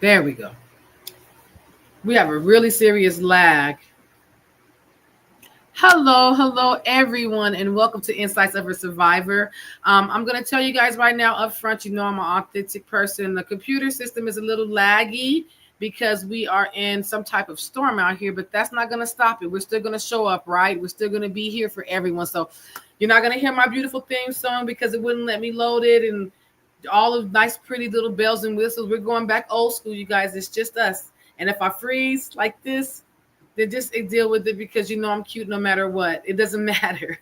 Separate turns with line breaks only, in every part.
There we go. We have a really serious lag. Hello, everyone, and welcome to Insights of a Survivor. I'm going to tell you guys right now up front, you know I'm an authentic person. The computer system is a little laggy because we are in some type of storm out here, but that's not going to stop it. We're still going to show up, right? We're still going to be here for everyone. So you're not going to hear my beautiful theme song because it wouldn't let me load it and all of nice, pretty little bells and whistles. We're going back old school, you guys. It's just us. And if I freeze like this, then just deal with it because you know I'm cute no matter what. It doesn't matter.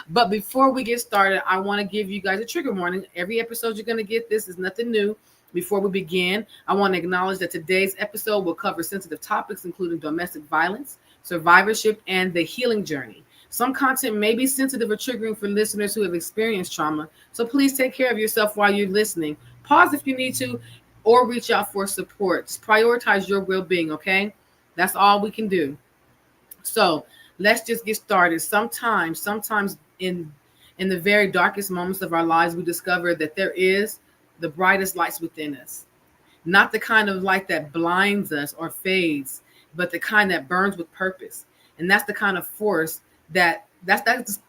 But before we get started, I want to give you guys a trigger warning. Every episode you're going to get this is nothing new. Before we begin, I want to acknowledge that today's episode will cover sensitive topics, including domestic violence, survivorship, and the healing journey. Some content may be sensitive or triggering for listeners who have experienced trauma, so please take care of yourself while you're listening. Pause if you need to, or reach out for support. Just prioritize your well-being, okay? That's all we can do. So let's just get started. Sometimes in the very darkest moments of our lives, we discover that there is the brightest lights within us. Not the kind of light that blinds us or fades, but the kind that burns with purpose. And that's the kind of force that's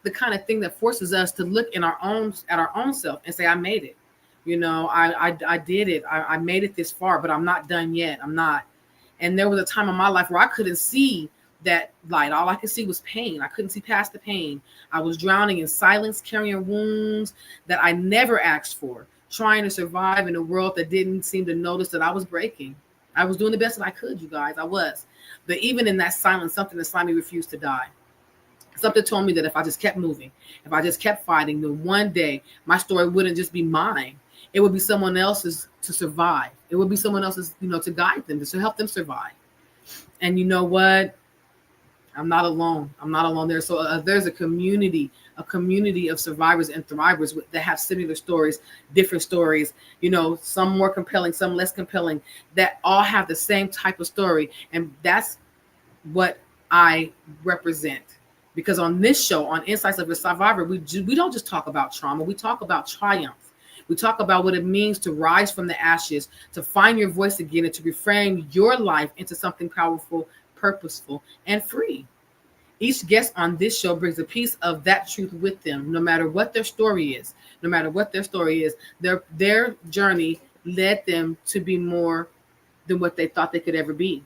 the kind of thing that forces us to look at our own self and say, I made it. You know, I did it. I made it this far, but I'm not done yet. I'm not. And there was a time in my life where I couldn't see that light. All I could see was pain. I couldn't see past the pain. I was drowning in silence, carrying wounds that I never asked for, trying to survive in a world that didn't seem to notice that I was breaking. I was doing the best that I could, you guys. I was. But even in that silence, something inside me refused to die. Something told me that if I just kept moving, if I just kept fighting, then one day my story wouldn't just be mine. It would be someone else's to survive. It would be someone else's, to guide them, to help them survive. And you know what? I'm not alone. I'm not alone there. So there's a community of survivors and thrivers that have similar stories, different stories, some more compelling, some less compelling, that all have the same type of story. And that's what I represent. Because on this show, on Insights of a Survivor, we don't just talk about trauma. We talk about triumph. We talk about what it means to rise from the ashes, to find your voice again, and to reframe your life into something powerful, purposeful, and free. Each guest on this show brings a piece of that truth with them, no matter what their story is. No matter what their story is, their journey led them to be more than what they thought they could ever be.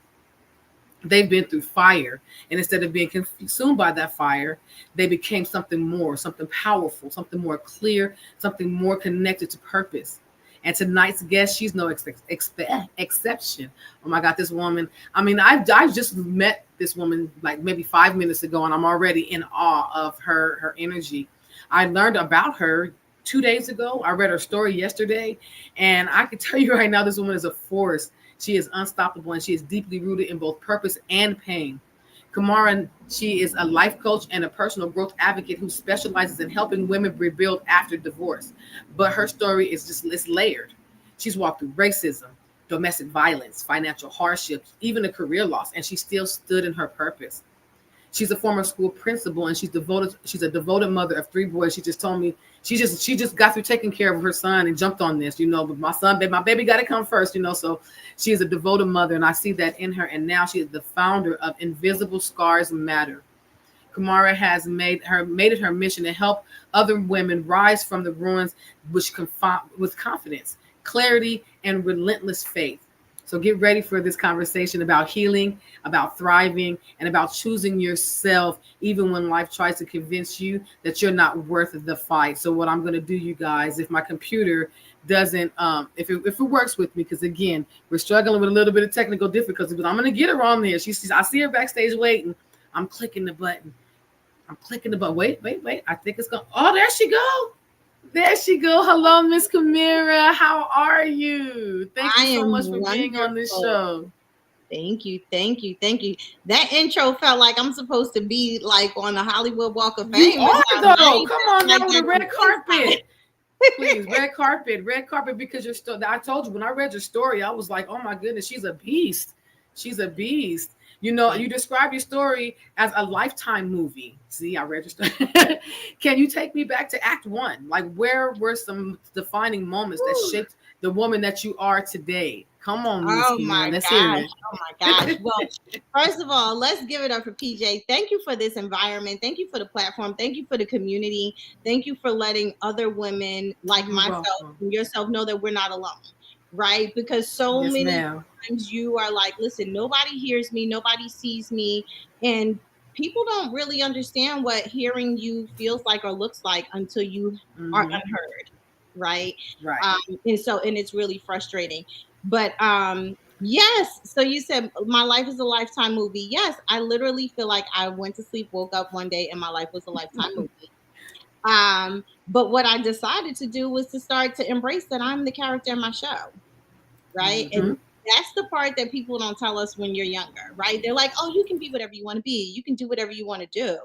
They've been through fire, and instead of being consumed by that fire, they became something more, something powerful, something more clear, something more connected to purpose. And tonight's guest, she's no exception. Oh my God, this woman. I mean, I just met this woman like maybe 5 minutes ago, and I'm already in awe of her energy. I learned about her 2 days ago. I read her story yesterday, and I can tell you right now, this woman is a force. She is unstoppable, and she is deeply rooted in both purpose and pain. Kimara, she is a life coach and a personal growth advocate who specializes in helping women rebuild after divorce. But her story is it's layered. She's walked through racism, domestic violence, financial hardships, even a career loss, and she still stood in her purpose. She's a former school principal, and she's a devoted mother of 3 boys. She just told me she just got through taking care of her son and jumped on this, but my baby got to come first, so she is a devoted mother, and I see that in her. And now she is the founder of Invisible Scars Matter. Kimara has made it her mission to help other women rise from the ruins with confidence, clarity, and relentless faith. So get ready for this conversation about healing, about thriving, and about choosing yourself, even when life tries to convince you that you're not worth the fight. So what I'm going to do, you guys, if my computer doesn't, if it works with me, because again, we're struggling with a little bit of technical difficulty, but I'm going to get her on there. I see her backstage waiting. I'm clicking the button. Wait. I think it's going. Oh, there she go. There she go. Hello, Miss Kimara. How are you? Thank you so much for being on this show.
Thank you. That intro felt like I'm supposed to be like on the Hollywood Walk of Fame.
You are though. Come on now, the red carpet. Please, red carpet, because your story. I told you when I read your story, I was like, oh my goodness, she's a beast. You describe your story as a Lifetime movie. See, I read your story. Can you take me back to Act 1? Like, where were some defining moments that shaped the woman that you are today? Come on, Miss
Oh
Kimara.
my
Let's hear
gosh.
it.
Oh my gosh. Well, first of all, let's give it up for PJ. Thank you for this environment. Thank you for the platform. Thank you for the community. Thank you for letting other women like
You're
myself
welcome.
and yourself know that we're not alone. Right? Because so
Yes,
many
ma'am.
times you are like, listen, nobody hears me, nobody sees me. And people don't really understand what hearing you feels like or looks like until you are
Hmm.
unheard. Right.
Right.
And it's really frustrating. But yes, so you said my life is a lifetime movie. Yes, I literally feel like I went to sleep, woke up one day, and my life was a lifetime movie. But what I decided to do was to start to embrace that I'm the character in my show, right?
Hmm.
And that's the part that people don't tell us when you're younger, right? They're like, oh, you can be whatever you want to be. You can do whatever you want to do.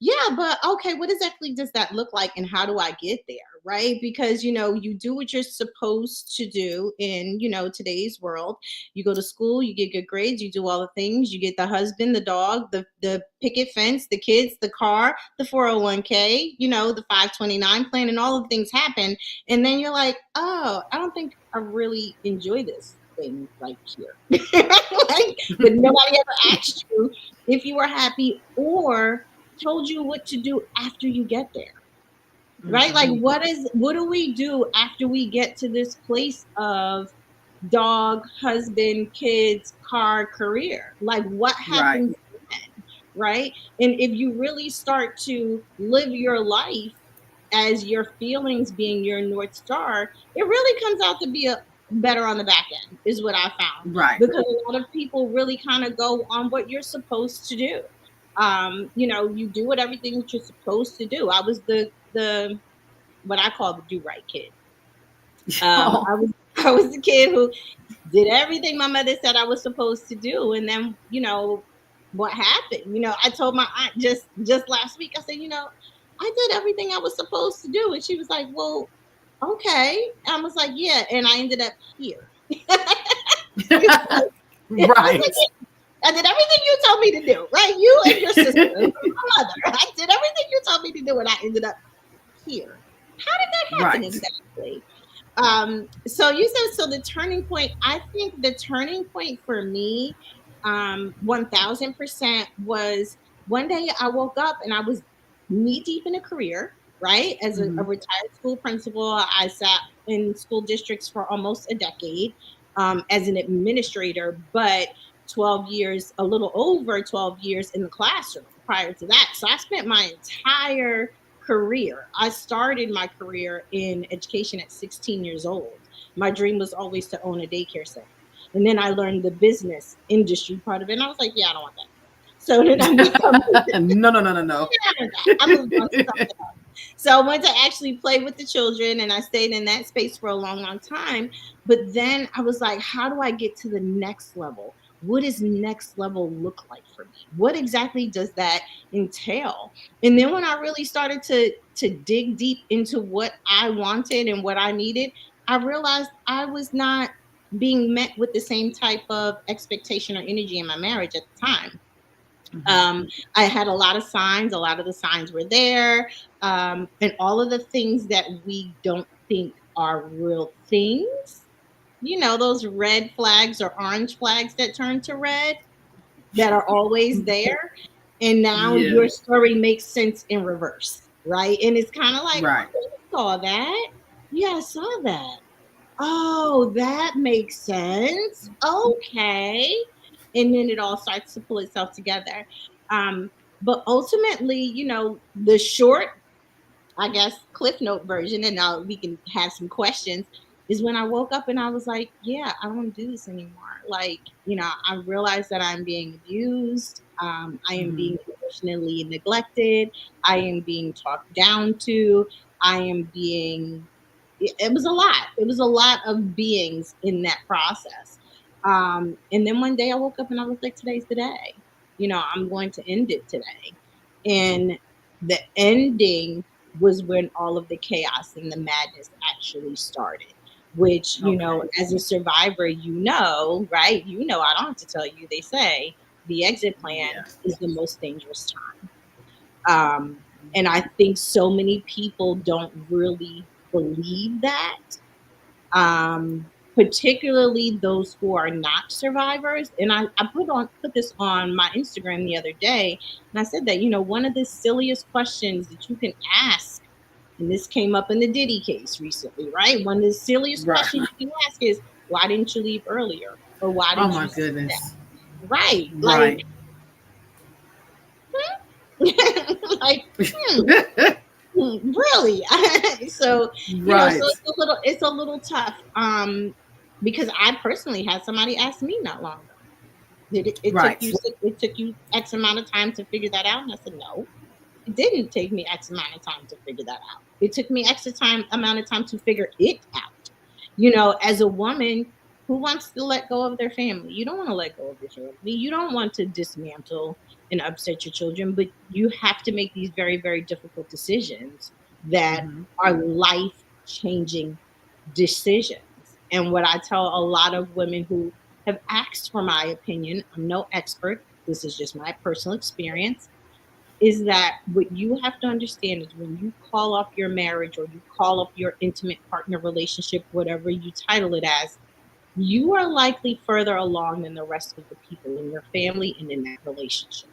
Yeah, but okay, what exactly does that look like and how do I get there, right? Because, you do what you're supposed to do in, today's world. You go to school, you get good grades, you do all the things, you get the husband, the dog, the picket fence, the kids, the car, the 401k, the 529 plan, and all of the things happen. And then you're like, oh, I don't think I really enjoy this thing right here. But nobody ever asked you if you were happy or told you what to do after you get there. Right? Like
Hmm.
what do we do after we get to this place of dog, husband, kids, car, career? Like what
Right.
happens then? Right? And if you really start to live your life as your feelings being your North Star, it really comes out to be a better on the back end, is what I found.
Right.
Because a lot of people really kind of go on what you're supposed to do. You do what everything that you're supposed to do. I was the what I call the do right kid.
Oh,
I was the kid who did everything my mother said I was supposed to do, and then what happened. I told my aunt just last week. I said, I did everything I was supposed to do, and she was like, well, okay. I was like, yeah, and I ended up here. I was
right.
like, I did everything you told me to do, right? You and your sister, my mother. I did everything you told me to do, and I ended up here. How did that happen
Right.
exactly? So you said, so the turning point, I think the turning point for me, 1000% was one day I woke up and I was knee deep in a career, right? As a
Hmm.
retired school principal, I sat in school districts for almost a decade, as an administrator, but 12 years, a little over 12 years in the classroom prior to that. So I spent my entire career. I started my career in education at 16 years old. My dream was always to own a daycare center. And then I learned the business industry part of it. And I was like, yeah, I don't want that. So then I moved on.
No, no, no, no, no.
I moved on to something. So I went to actually play with the children and I stayed in that space for a long, long time. But then I was like, how do I get to the next level? What does next level look like for me? What exactly does that entail? And then when I really started to dig deep into what I wanted and what I needed, I realized I was not being met with the same type of expectation or energy in my marriage at the time.
Hmm.
um, I had a lot of signs. A lot of the signs were there, and all of the things that we don't think are real things. Those red flags or orange flags that turn to red that are always there. And now
Yeah.
your story makes sense in reverse, right? And it's kind of like,
Right.
oh, I saw that. Yeah, I saw that. Oh, that makes sense. Okay. And then it all starts to pull itself together. Um, but ultimately, the short, I guess, Cliff Note version, and now we can have some questions, is when I woke up and I was like, yeah, I don't want to do this anymore. Like, I realized that I'm being abused. I am
Hmm.
being emotionally neglected. I am being talked down to. I am being it was a lot. It was a lot of beings in that process. And then one day I woke up and I was like, today's the day. I'm going to end it today. And the ending was when all of the chaos and the madness actually started. Which,
Okay.
as a survivor, right? I don't have to tell you, they say the exit plan
Yeah.
is the most dangerous time. And I think so many people don't really believe that. particularly those who are not survivors. And I put this on my Instagram the other day, and I said that, one of the silliest questions that you can ask, and this came up in the Diddy case recently, right? One of the silliest
Right.
questions you can ask is, why didn't you leave earlier? Or why
Oh
did
my
you say that?
goodness.
Right. Like,
Right.
like, hmm, really? So, so
Right.
it's a little tough. Because I personally had somebody ask me not long ago. Did
Right.
it took you X amount of time to figure that out? And I said, no, it didn't take me X amount of time to figure that out. It took me amount of time to figure it out. As a woman who wants to let go of their family, you don't want to let go of your family. You don't want to dismantle and upset your children, but you have to make these very, very difficult decisions that
Hmm.
are life changing decisions. And what I tell a lot of women who have asked for my opinion, I'm no expert, this is just my personal experience, is that what you have to understand is when you call up your marriage or you call up your intimate partner relationship, whatever you title it as, you are likely further along than the rest of the people in your family and in that relationship.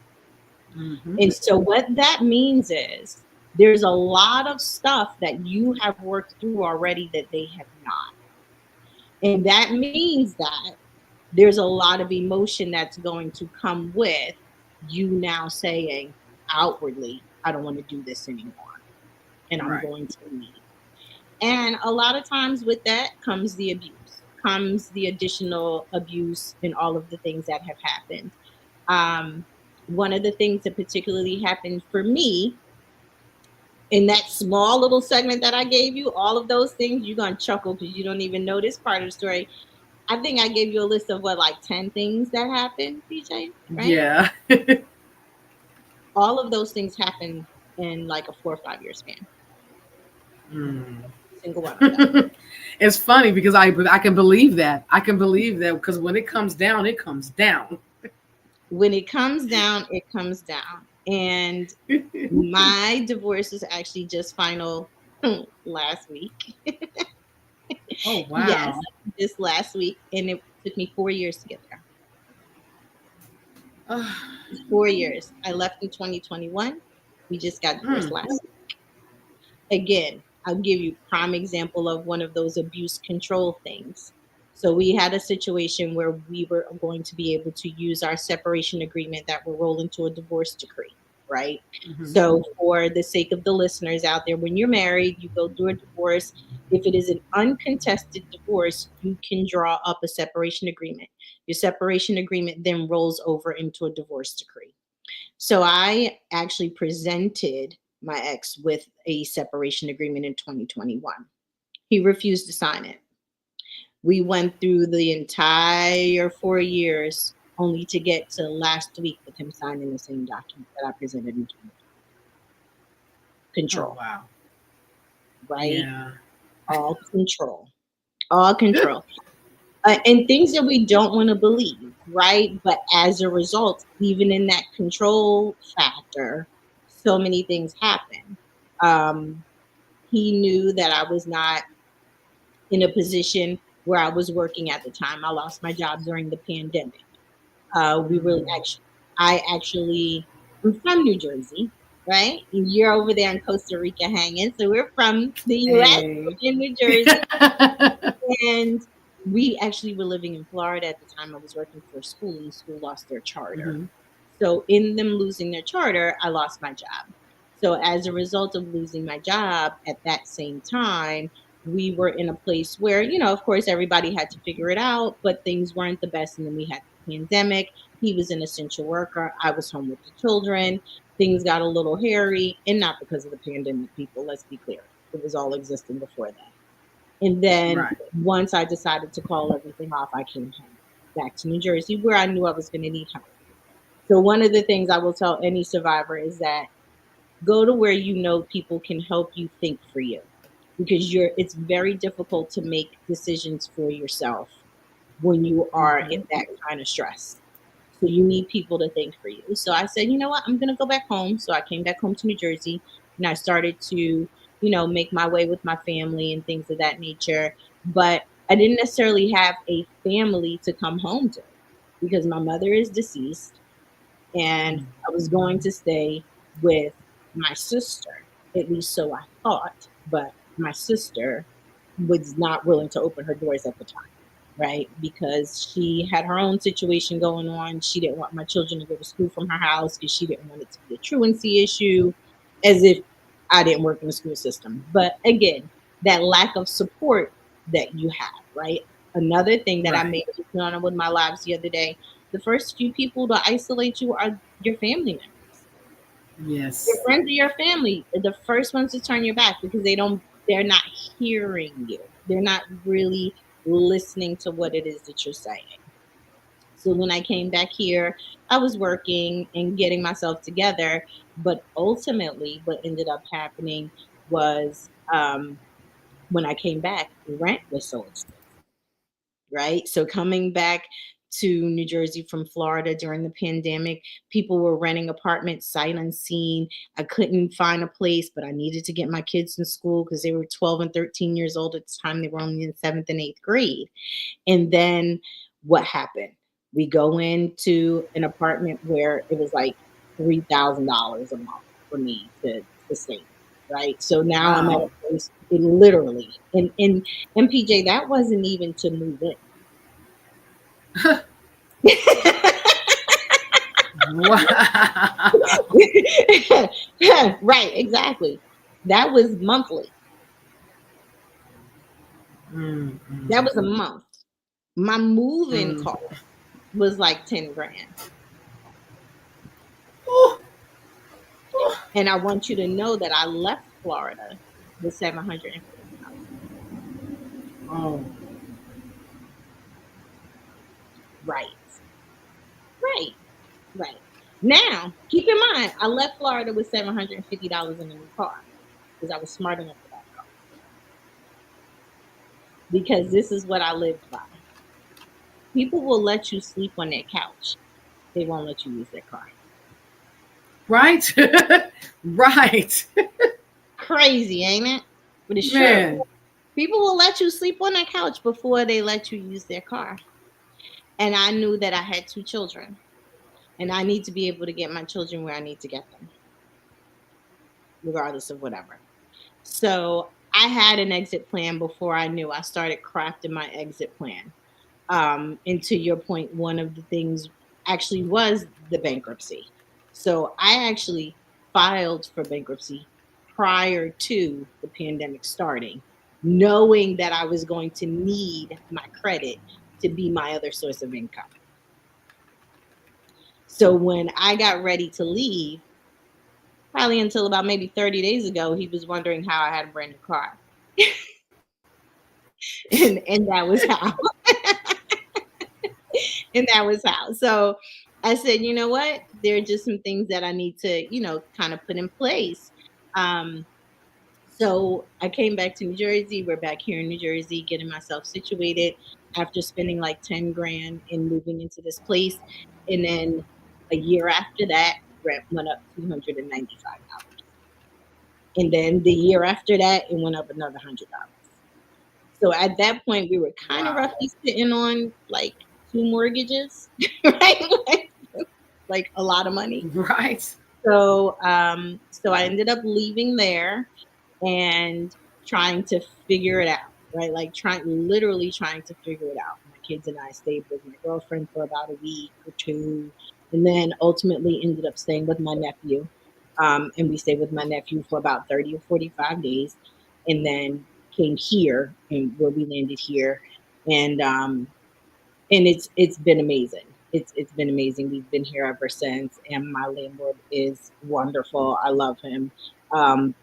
Hmm.
And so, what that means is there's a lot of stuff that you have worked through already that they have not. And that means that there's a lot of emotion that's going to come with you now saying outwardly, I don't want to do this anymore and I'm
Right.
going to leave. And a lot of times with that comes the abuse, comes the additional abuse and all of the things that have happened. Um, One of the things that particularly happened for me in that small little segment that I gave you, all of those things, you're going to chuckle because you don't even know this part of the story. I think I gave you a list of what, like 10 things that happened, PJ, right?
Yeah.
All of those things happened in like a 4 or 5 year span.
Mm.
Every single one of them.
It's funny because I can believe that. I can believe that because when it comes down, it comes down.
When it comes down, it comes down. And my divorce was actually just final last week.
Oh
Yes,
wow.
just last week. And it took me 4 years to get there. 4 years. I left in 2021. We just got divorced
Mm.
last week. Again, I'll give you a prime example of one of those abuse control things. So we had a situation where we were going to be able to use our separation agreement that will roll into a divorce decree, right?
Hmm.
So for the sake of the listeners out there, when you're married, you go through a divorce. If it is an uncontested divorce, you can draw up a separation agreement. Your separation agreement then rolls over into a divorce decree. So I actually presented my ex with a separation agreement in 2021. He refused to sign it. We went through the entire 4 years only to get to last week with him signing the same document that I presented in 2020.
Oh
Control,
wow.
right?
Yeah.
All control, all control. And things that we don't want to believe, right? But as a result, even in that control factor, so many things happen. Um, he knew that I was not in a position where I was working at the time. I lost my job during the pandemic. We really
Mm.
actually, I actually, I'm from New Jersey, right? And you're over there in Costa Rica hanging. So we're from the US,
Hey.
in New Jersey. And we actually were living in Florida at the time. I was working for a school, and the school lost their charter.
Hmm.
So, in them losing their charter, I lost my job. So, as a result of losing my job at that same time, we were in a place where, of course, everybody had to figure it out, but things weren't the best. And then we had the pandemic. He was an essential worker. I was home with the children. Things got a little hairy, and not because of the pandemic, people. Let's be clear. It was all existing before that. And then
Right.
once I decided to call everything off, I came home back to New Jersey where I knew I was going to need help. So, one of the things I will tell any survivor is that go to where you know people can help you think for you, because it's very difficult to make decisions for yourself when you are in
Hmm.
that kind of stress. So you need people to think for you. So I said, you know what, I'm going to go back home. So I came back home to New Jersey, and I started to, make my way with my family and things of that nature. But I didn't necessarily have a family to come home to because my mother is deceased and I was going to stay with my sister, at least so I thought, but my sister was not willing to open her doors at the time, right? Because she had her own situation going on. She didn't want my children to go to school from her house because she didn't want it to be a truancy issue, as if I didn't work in the school system. But again, that lack of support that you have, right? Another thing that I
Right.
made on with my lives the other day, the first few people to isolate you are your family members. Your
Yes.
friends or your family are the first ones to turn your back because they're not hearing you. They're not really listening to what it is that you're saying. So when I came back here, I was working and getting myself together. But ultimately, what ended up happening was when I came back, rent was so expensive, right? So coming back to New Jersey from Florida during the pandemic, people were renting apartments sight unseen. I couldn't find a place, but I needed to get my kids in school because they were 12 and 13 years old at the time. They were only in seventh and eighth grade. And then what happened? We go into an apartment where it was like $3,000 a month for me to stay, right? So now I'm at
Wow.
a place, it literally, and PJ, that wasn't even to move in.
Wow.
Right, exactly. That was monthly.
Mm,
That
mm,
was a month. My moving
mm.
cost was like 10 grand.
Ooh, ooh.
And I want you to know that I left Florida with $750.
Oh,
Right, right, right. Now, keep in mind, I left Florida with $750 in a new car because I was smart enough for that car. Because this is what I lived by. People will let you sleep on their couch. They won't let you use their car.
right. Right.
Crazy, ain't it? But it's true.
Man.
People will let you sleep on their couch before they let you use their car. And I knew that I had two children, and I need to be able to get my children where I need to get them, regardless of whatever. So I had an exit plan before I knew. I started crafting my exit plan. And to your point, one of the things actually was the bankruptcy. So I actually filed for bankruptcy prior to the pandemic starting, knowing that I was going to need my credit to be my other source of income. So when I got ready to leave, probably until about maybe 30 days ago, he was wondering how I had a brand new car. And that was how. And that was how. So I said, you know what? There are just some things that I need to, kind of put in place. Um, so I came back to New Jersey. We're back here in New Jersey, getting myself situated after spending like 10 grand in moving into this place. And then a year after that, rent went up $295. And then the year after that, it went up another $100. So at that point, we were kind of
Wow.
roughly sitting on like two mortgages, right? Like a lot of money.
Right.
So I ended up leaving there and trying to figure it out, right? Like literally trying to figure it out. My kids and I stayed with my girlfriend for about a week or two, and then ultimately ended up staying with my nephew. And we stayed with my nephew for about 30 or 45 days, and then came here and where we landed here. And it's been amazing. It's been amazing. We've been here ever since, and my landlord is wonderful. I love him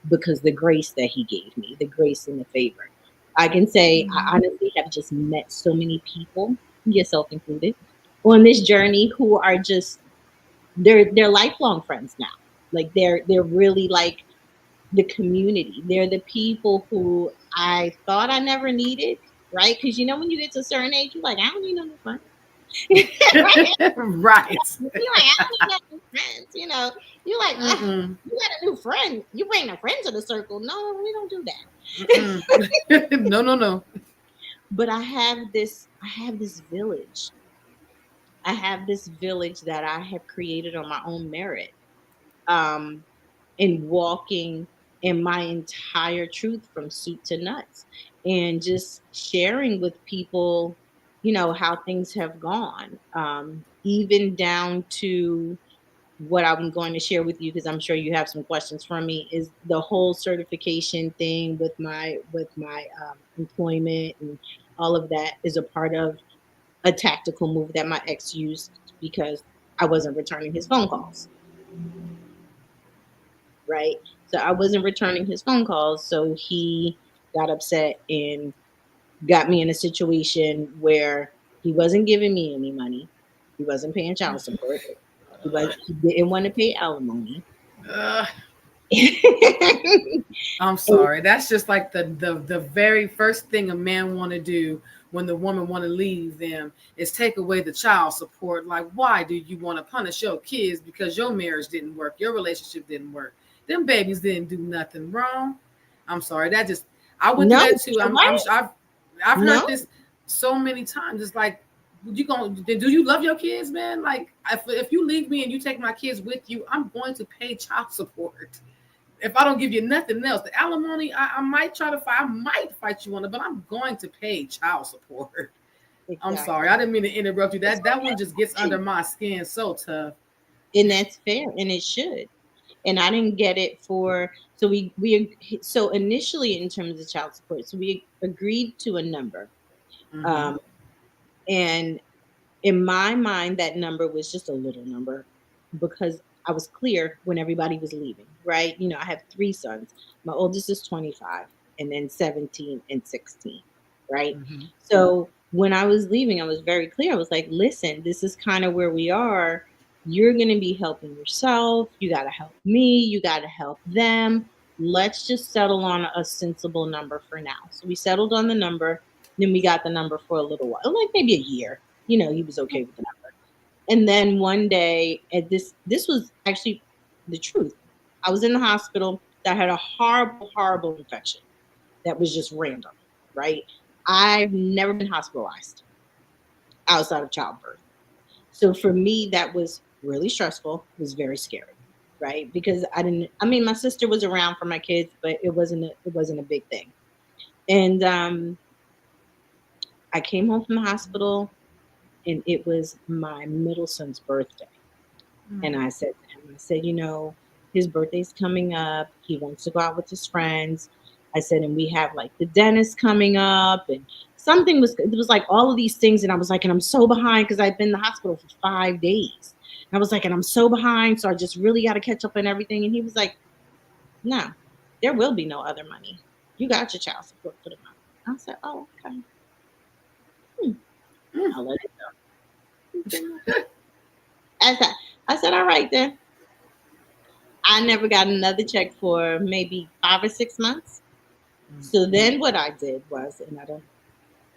because the grace that he gave me, the grace and the favor. I can say I honestly have just met so many people, yourself included, on this journey who are just they're lifelong friends now. Like they're really like the community. They're the people who I thought I never needed, right? Because when you get to a certain age, you're like, I don't need no new friends. Right?
Right.
You're like, I don't need no new friends. You're like, "Ugh,
Mm-mm.
you got a new friend. You bring a friend to the circle. No, we don't do that.
Mm-mm. No, no, no.
But I have this village. I have this village that I have created on my own merit. Um, and walking in my entire truth from soup to nuts, and just sharing with people, how things have gone, even down to what I'm going to share with you, because I'm sure you have some questions from me, is the whole certification thing with my employment, and all of that is a part of a tactical move that my ex used because I wasn't returning his phone calls, right? So I wasn't returning his phone calls. So he got upset and got me in a situation where he wasn't giving me any money. He wasn't paying child support. He didn't want to pay alimony.
Ugh,
And
I'm sorry. That's just like the very first thing a man want to do when the woman want to leave them is take away the child support. Like, why do you want to punish your kids because your marriage didn't work, your relationship didn't work, them babies didn't do nothing wrong? I'm sorry. That just I went through
no,
that too.
right?
I've heard
No,
this so many times. It's like, you going do you love your kids, man? Like, if you leave me and you take my kids with you, I'm going to pay child support. If I don't give you nothing else, the alimony, I might try to fight. I might fight you on it, but I'm going to pay child support. I'm sorry,
exactly.
I didn't mean to interrupt you.
It's
That one just gets
okay.
under my skin so tough.
And that's fair, and it should. And I didn't get it for so so initially in terms of child support, so we agreed to a number.
Mm-hmm.
Um, and in my mind, that number was just a little number because I was clear when everybody was leaving, right? I have three sons. My oldest is 25, and then 17 and 16, right?
Mm-hmm.
So when I was leaving, I was very clear. I was like, listen, this is kind of where we are. You're going to be helping yourself. You got to help me. You got to help them. Let's just settle on a sensible number for now. So we settled on the number. Then we got the number for a little while, like maybe a year. He was okay with the number. And then one day, and this was actually the truth. I was in the hospital. I had a horrible, horrible infection that was just random, right? I've never been hospitalized outside of childbirth. So for me, that was really stressful. It was very scary, right? Because I didn't. I mean, my sister was around for my kids, but it wasn't a big thing. And I came home from the hospital, and it was my middle son's birthday. And I said to him, I said, his birthday's coming up. He wants to go out with his friends. I said, and we have like the dentist coming up, and it was like all of these things. And I was like, and I'm so behind because I've been in the hospital for 5 days. And I was like, and I'm so behind. So I just really got to catch up on everything. And he was like, no, there will be no other money. You got your child support for the month. I said, oh, okay. Hmm.
Mm-hmm.
I'll let it go. I said, all right then. I never got another check for maybe 5 or 6 months. So then what I did was, and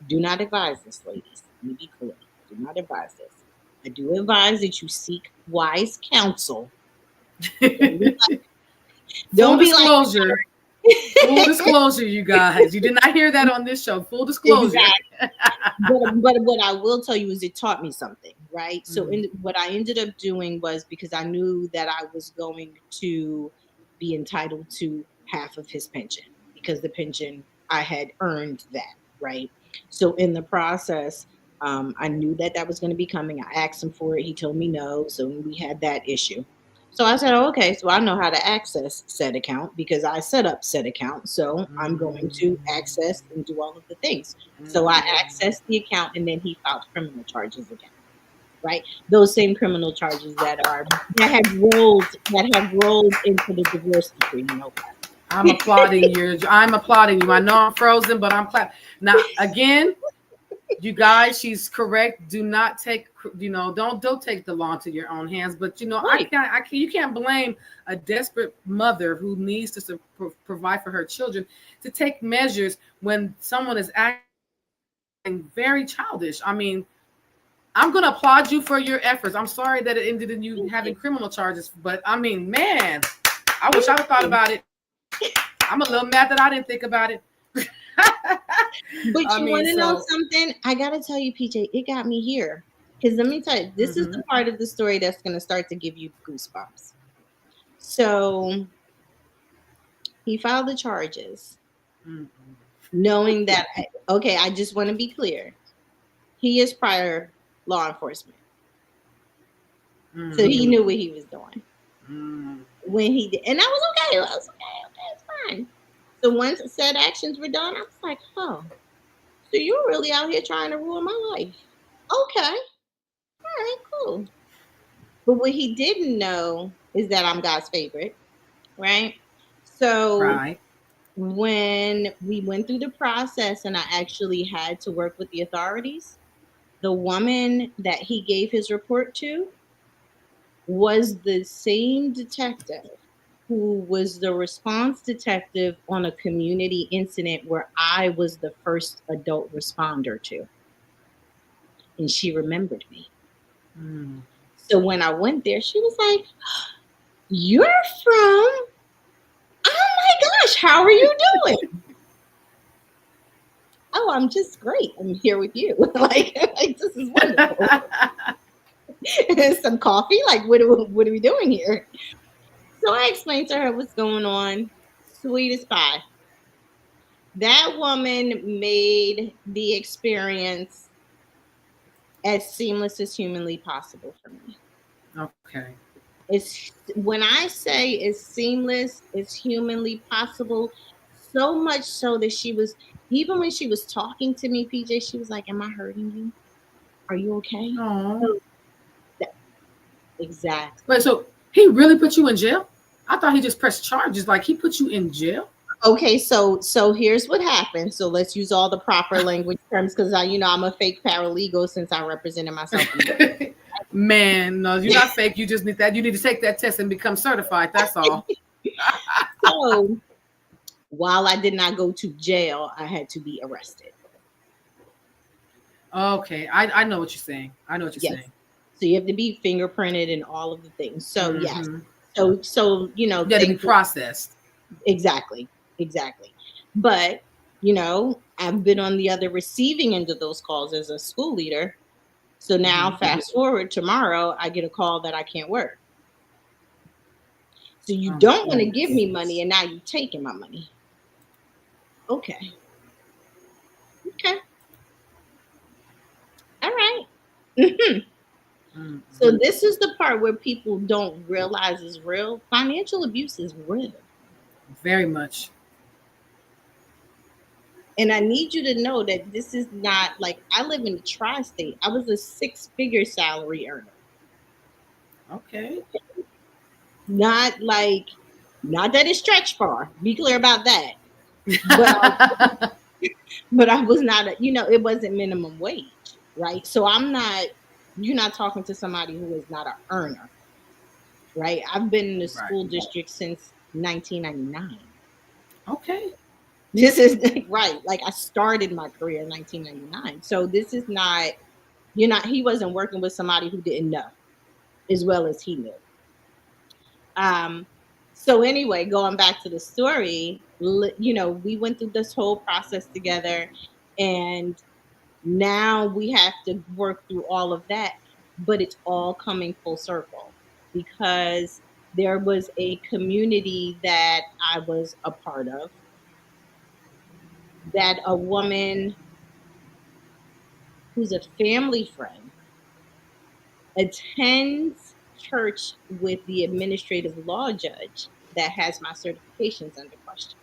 do not advise this, ladies. Let me be clear. Do not advise this. I do advise that you seek wise counsel. Don't be like,
Full
don't be like
disclosure. Full disclosure, you guys. You did not hear that on this show. Full disclosure.
exactly. But what I will tell you is it taught me something, right? So
Mm-hmm.
what I ended up doing was, because I knew that I was going to be entitled to half of his pension, because the pension, I had earned that, right? So in the process, I knew that that was going to be coming. I asked him for it. He told me no. So we had that issue. So I said, oh, okay, so I know how to access said account because I set up said account. So I'm going to access and do all of the things. So I accessed the account, and then he filed criminal charges again, right? Those same criminal charges that have rolled into the divorce decree, no less.
I'm applauding you. I'm applauding you. I know I'm frozen, but I'm clapping. Now, again, you guys, she's correct. Do not take, don't take the law into your own hands. But
Right.
you can't blame a desperate mother who needs to provide for her children to take measures when someone is acting very childish. I mean, I'm gonna applaud you for your efforts. I'm sorry that it ended in you
Thank
having
you.
criminal charges, but I mean, man, I wish
Thank
I'd have thought
you.
about it. I'm a little mad that I didn't think about it.
But
I
you
mean,
want to know
so.
something? I got to tell you, PJ, it got me here. Because let me tell you, this is
Hmm.
the part of the story that's going to start to give you goosebumps. So he filed the charges, knowing that, okay, I just want to be clear. He is prior law enforcement. So he
Hmm.
knew what he was doing
Hmm.
when he did. And that was okay. That was okay. It's fine. So once said actions were done, I was like, oh, so you're really out here trying to ruin my life. Okay. All right, cool. But what he didn't know is that I'm God's favorite, right? So
Right.
when we went through the process and I actually had to work with the authorities, the woman that he gave his report to was the same detective who was the response detective on a community incident where I was the first adult responder to. And she remembered me.
Mm.
So when I went there, she was like, you're from, oh my gosh, how are you doing? Oh, I'm just great. I'm here with you. Like this is wonderful. Some coffee. Like, what are we doing here? So I explained to her what's going on. Sweetest pie. That woman made the experience as seamless as humanly possible for me.
Okay.
It's when I say it's seamless, it's humanly possible. So much so that she was, even when she was talking to me, PJ, she was like, "Am I hurting you? Are you okay?"
Oh.
So that,
Wait,
exactly.
so he really put you in jail? I thought he just pressed charges. Like he put you in jail?
Okay, so here's what happened. So let's use all the proper language terms because I'm a fake paralegal since I represented myself in
Man, no, you're not fake. You just need that. You need to take that test and become certified. That's all.
so while I did not go to jail, I had to be arrested.
Okay, I know what you're saying. I know what you're
Yes.
saying.
So you have to be fingerprinted and all of the things. So yes.
Mm-hmm.
So
You had to be
thankful.
processed.
Exactly. Exactly. But I've been on the other receiving end of those calls as a school leader. So now
Hmm.
fast forward tomorrow, I get a call that I can't work. So you
Oh my
don't want to give
goodness.
me money and now you're taking my money. Okay. Okay. All right. Mhm.
Mm-hmm.
So this is the part where people don't realize is real. Financial abuse is real.
Very much.
And I need you to know that this is not like I live in the tri-state. I was a six-figure salary earner.
Okay.
Not that it stretched far. Be clear about that. But I was not it wasn't minimum wage, right? So you're not talking to somebody who is not an earner, right? I've been in the
Right.
school district since 1999.
Okay.
This is right. Like I started my career in 1999. So this is not, he wasn't working with somebody who didn't know as well as he knew. Um, so anyway, going back to the story, we went through this whole process together and now we have to work through all of that, but it's all coming full circle because there was a community that I was a part of that a woman who's a family friend attends church with the administrative law judge that has my certifications under question.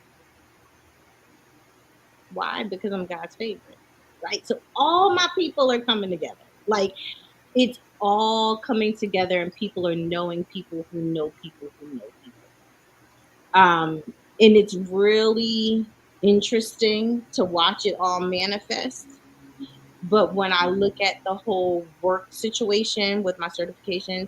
Why? Because I'm God's favorite, right? So all my people are coming together. Like it's all coming together, and people are knowing people who know people who know people. And it's really interesting to watch it all manifest. But when I look at the whole work situation with my certifications,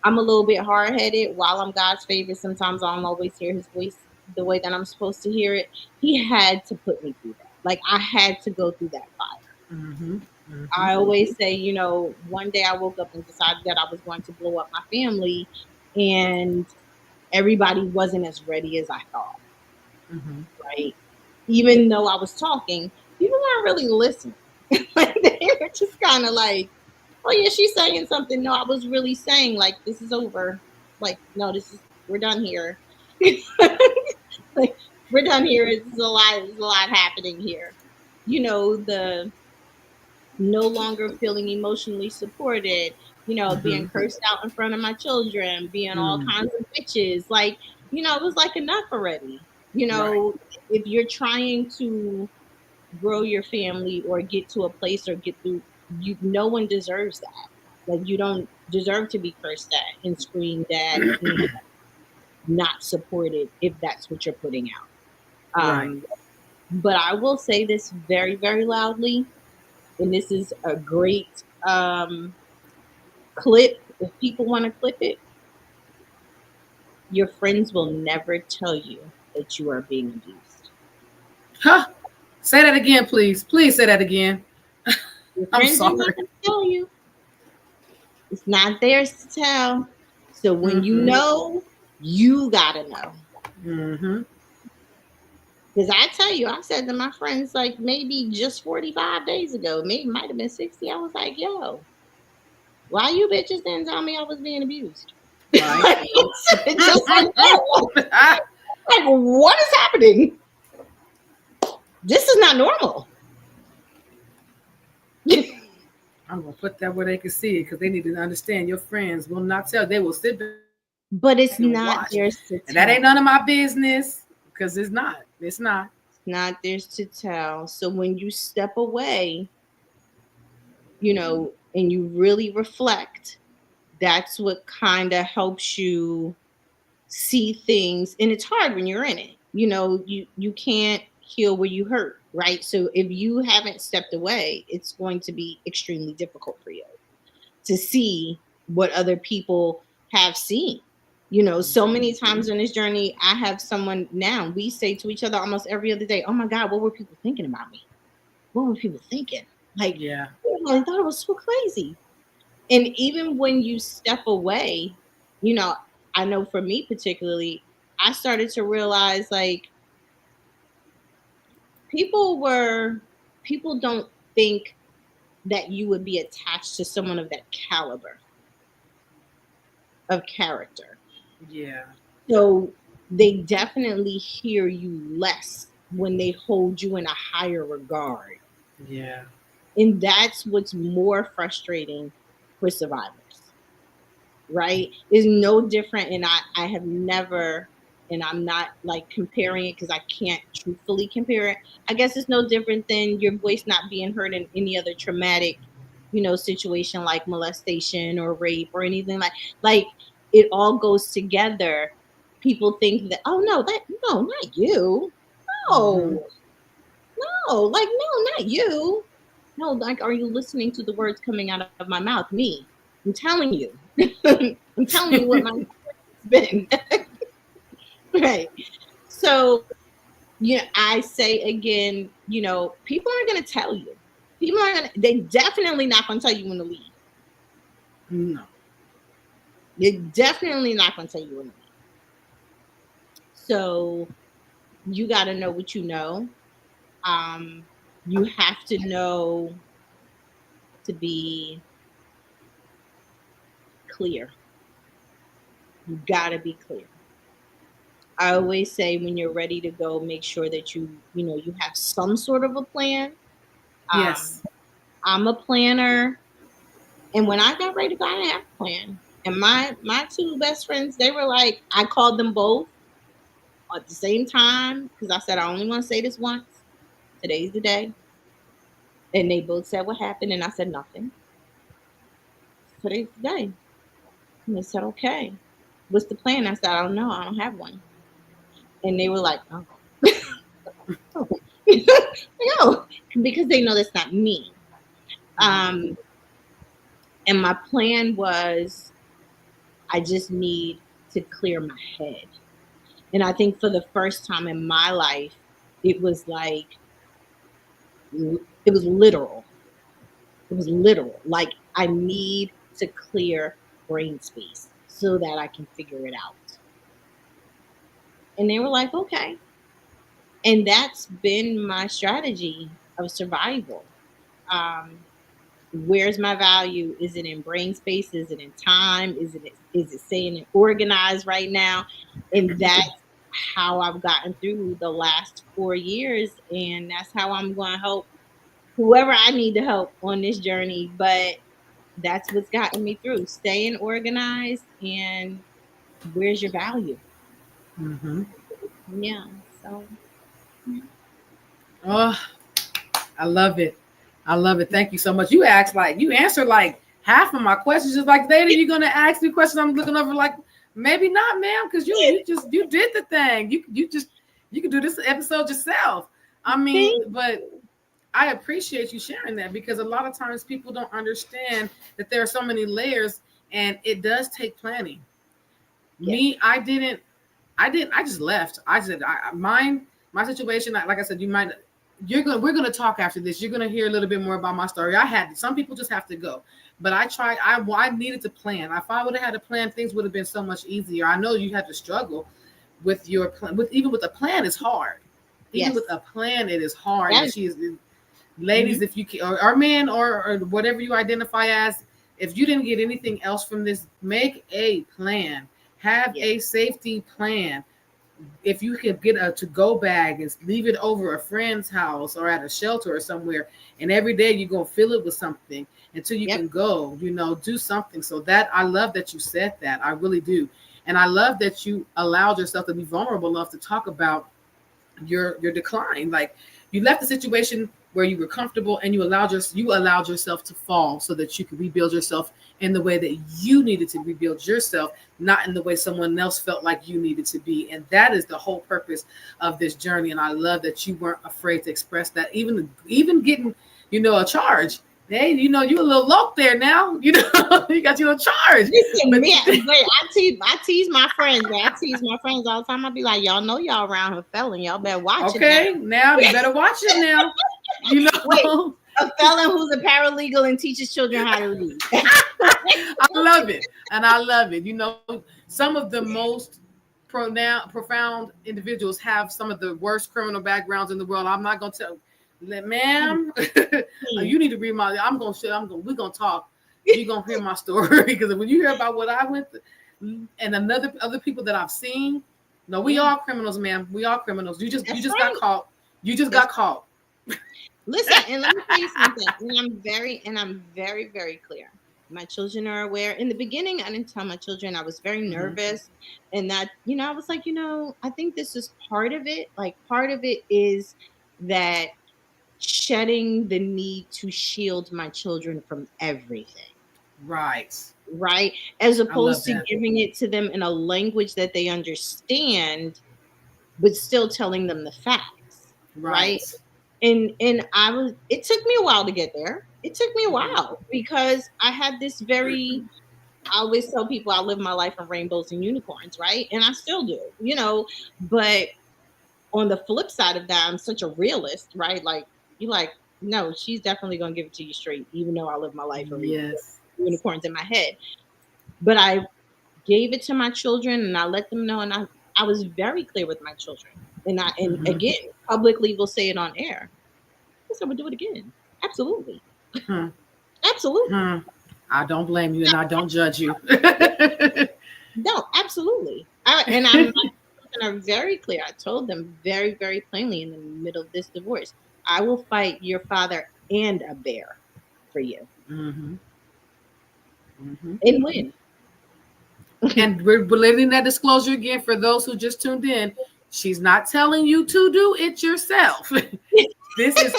I'm a little bit hard headed. While I'm God's favorite, sometimes I don't always hear his voice the way that I'm supposed to hear it. He had to put me through that. Like I had to go through that fire.
Mm-hmm. Mm-hmm.
I always say, one day I woke up and decided that I was going to blow up my family, and everybody wasn't as ready as I thought,
Mm-hmm.
right? even though I was talking, people weren't really listening. Like they were just kind of like, "Oh yeah, she's saying something." No, I was really saying like, "This is over." Like, no, this is we're done here. Like we're done here. It's a lot. There's a lot happening here. The no longer feeling emotionally supported, being
Mm-hmm.
cursed out in front of my children, being all
Mm.
kinds of bitches. Like, it was like enough already. You
Right.
know, if you're trying to grow your family or get to a place or get through, no one deserves that. Like, you don't deserve to be cursed at and screamed at and not supported if that's what you're putting out.
Right.
But I will say this very, very loudly, and this is a great clip. If people want to clip it, your friends will never tell you that you are being abused.
Huh? Say that again, please. Please say that again.
Your
I'm
friends are not
sorry.
going to tell you. It's not theirs to tell. So when you
Mm-hmm.
know, you got to know.
Mm-hmm.
Because I tell you, I said to my friends, like maybe just 45 days ago, maybe might have been 60. I was like, yo, why you bitches didn't tell me I was being abused?
Right.
Just like that. Like, what is happening? This is not normal.
I'm gonna put that where they can see it because they need to understand your friends will not tell. They will sit back and watch,
But it's
and that
not
ain't none of
theirs
my
to
business
tell.
because it's not. It's not.
Not theirs to tell. So when you step away, and you really reflect, that's what kind of helps you see things. And it's hard when you're in it. You can't heal where you hurt, right? So if you haven't stepped away, it's going to be extremely difficult for you to see what other people have seen. So many times in this journey, I have someone now, we say to each other almost every other day, "Oh my God, what were people thinking about me? What were people thinking?" Like,
Yeah.
I thought it was so crazy. And even when you step away, you know, I know for me particularly, I started to realize like people were, people don't think that you would be attached to someone of that caliber of character.
Yeah.
So they definitely hear you less when they hold you in a higher regard.
Yeah.
And that's what's more frustrating for survivors, right? Is no different. And I have never, and I'm not like comparing it because I can't truthfully compare it. I guess it's no different than your voice not being heard in any other traumatic, situation like molestation or rape or anything like it all goes together. People think that, oh no, that no, not you.
Mm-hmm.
No, no, like no, not you. No, like, are you listening to the words coming out of my mouth? Me. I'm telling you. I'm telling you what my experience has been. Right. So, I say again, people aren't going to tell you. People aren't going to, they definitely not going to tell you when to leave.
No.
They're definitely not going to tell you when to leave. So, you got to know what you know. Um, you have to know to be clear. You got to be clear. I always say when you're ready to go, make sure that you have some sort of a plan. Um,
Yes.
I'm a planner, and when I got ready to go, I didn't have a plan. And my two best friends, they were like, I called them both at the same time because I said I only want to say this once. Today's the day, and they both said what happened, and I said nothing. Today's the day, and they said okay. What's the plan? I said I don't know. I don't have one. And they were like, oh. No, because they know that's not me. Um, and my plan was I just need to clear my head. And I think for the first time in my life, it was like, it was literal. It was literal. Like, I need to clear brain space so that I can figure it out. And they were like, okay. And that's been my strategy of survival. Um, where's my value? Is it in brain space? Is it in time? Is it staying organized right now? And that's how I've gotten through the last 4 years, and that's how I'm going to help whoever I need to help on this journey. But that's what's gotten me through, staying organized. And where's your value?
Mm-hmm.
Yeah. So yeah.
Oh, I love it. I love it. Thank you so much. You answered like half of my questions. Just like later, you're gonna ask me questions. I'm looking over like maybe not, ma'am, because you did the thing. You could do this episode yourself. I mean,
Thank
but I appreciate you sharing that because a lot of times people don't understand that there are so many layers and it does take planning.
Yes.
Me, I just left. I said, my situation. Like I said, we're gonna talk after this. You're gonna hear a little bit more about my story. Some people just have to go, but I tried. I needed to plan. If I would have had a plan, things would have been so much easier. I know you had to struggle with your plan. Even with a plan, it's hard. Even
Yes.
with a plan, it is hard.
That
And
is,
she is,
mhm.
ladies, if you can, or men, or whatever you identify as, if you didn't get anything else from this, make a plan. Have
Yes.
a safety plan. If you could get a to-go bag and leave it over a friend's house or at a shelter or somewhere, and every day you're gonna fill it with something until you
Yep.
can go, do something. So that I love that you said that. I really do. And I love that you allowed yourself to be vulnerable enough to talk about your decline. Like you left the situation where you were comfortable and you allowed yourself to fall so that you could rebuild yourself in the way that you needed to rebuild yourself, not in the way someone else felt like you needed to be. And that is the whole purpose of this journey. And I love that you weren't afraid to express that, even getting, a charge. Hey, you a little low there now. You got your charge.
Listen,
But
me, wait, I tease my friends. I tease my friends all the time. I be like, y'all know y'all around here felon. Y'all better watch it now.
okay, now you better watch it now. You
Wait,
know.
a felon who's a paralegal and teaches children how to read.
I love it. And I love it. Some of the most profound individuals have some of the worst criminal backgrounds in the world. I'm not going to tell, ma'am, you need to read my, we're going to talk. You're going to hear my story because when you hear about what I went through and other people that I've seen, no, we all criminals, ma'am. We all criminals. You just got
Right.
caught. You just
That's
got caught.
Listen, and let me tell you something. And I'm very, very clear. My children are aware. In the beginning, I didn't tell my children. I was very
Mm-hmm.
nervous, and that I was like, I think this is part of it. Like part of it is that shedding the need to shield my children from everything,
Right.
right? As
I love
opposed to
that.
giving it to them in a language that they understand, but still telling them the facts, right?
Right.
And it took me a while to get there. It took me a
Mm-hmm.
while because I had this very I always tell people I live my life in rainbows and unicorns, right? And I still do, but on the flip side of that, I'm such a realist, right? Like you like, no, she's definitely gonna give it to you straight, even though I live my life in rainbows
Yes.
and unicorns in my head. But I gave it to my children and I let them know, and I was very clear with my children. And
Mm-hmm.
again, publicly will say it on air. Yes, I would do it again. Absolutely.
Hmm.
Absolutely.
Hmm. I don't blame you, and I don't judge you.
No, absolutely. And I'm my children are very clear. I told them very, very plainly in the middle of this divorce, I will fight your father and a bear for you
Mm-hmm. Mm-hmm.
and win.
And we're letting that disclosure again for those who just tuned in. She's not telling you to do it yourself. This is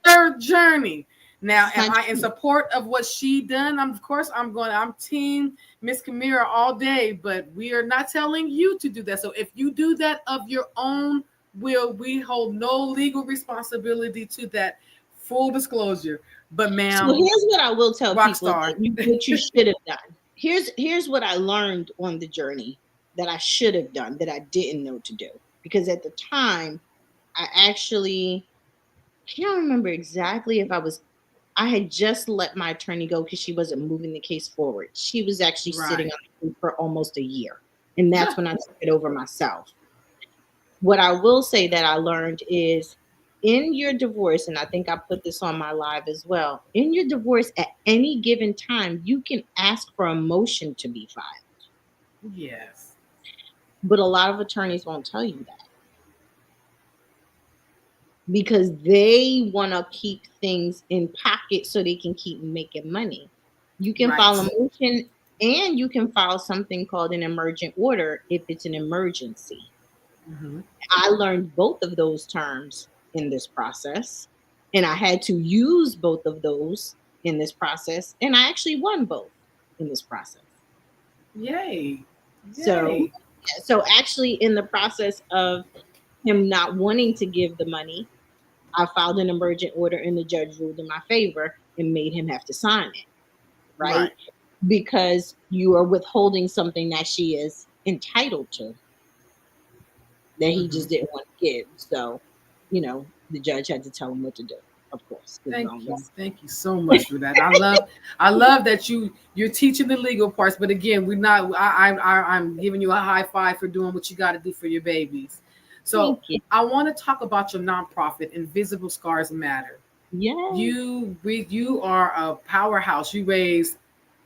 her journey. Now,
It's
am
my
I in support of what she done? Of course, I'm team Miss Kimara all day, but we are not telling you to do that. So if you do that of your own will, we hold no legal responsibility to that. Full disclosure. But
So
ma'am,
here's what I will tell
rock
people
star.
that what you should have done. Here's what I learned on the journey that I should have done that I didn't know to do. Because at the time, I actually can't remember exactly if I had just let my attorney go because she wasn't moving the case forward. She was actually sitting
Right.
on the case for almost a year. And that's when I took it over myself. What I will say that I learned is in your divorce, and I think I put this on my live as well. In your divorce, at any given time, you can ask for a motion to be filed,
Yes.
but a lot of attorneys won't tell you that because they want to keep things in pocket so they can keep making money. You can file a
Right.
motion and you can file something called an emergent order if it's an emergency.
Mm-hmm.
I learned both of those terms in this process, and I had to use both of those in this process, and I actually won both in this process.
Yay.
So,
Yay.
so actually, in the process of him not wanting to give the money, I filed an emergent order, and the judge ruled in my favor and made him have to sign it, right?
Right.
Because you are withholding something that she is entitled to that he
Mm-hmm.
just didn't want to give. So, the judge had to tell him what to do, of course, because
Thank you. Thank you so much for that. I love that you're teaching the legal parts, but again, we're not I'm giving you a high five for doing what you got to do for your babies. So,
thank you.
I want to talk about your nonprofit Invisible Scars Matter.
Yes.
You are a powerhouse. You raise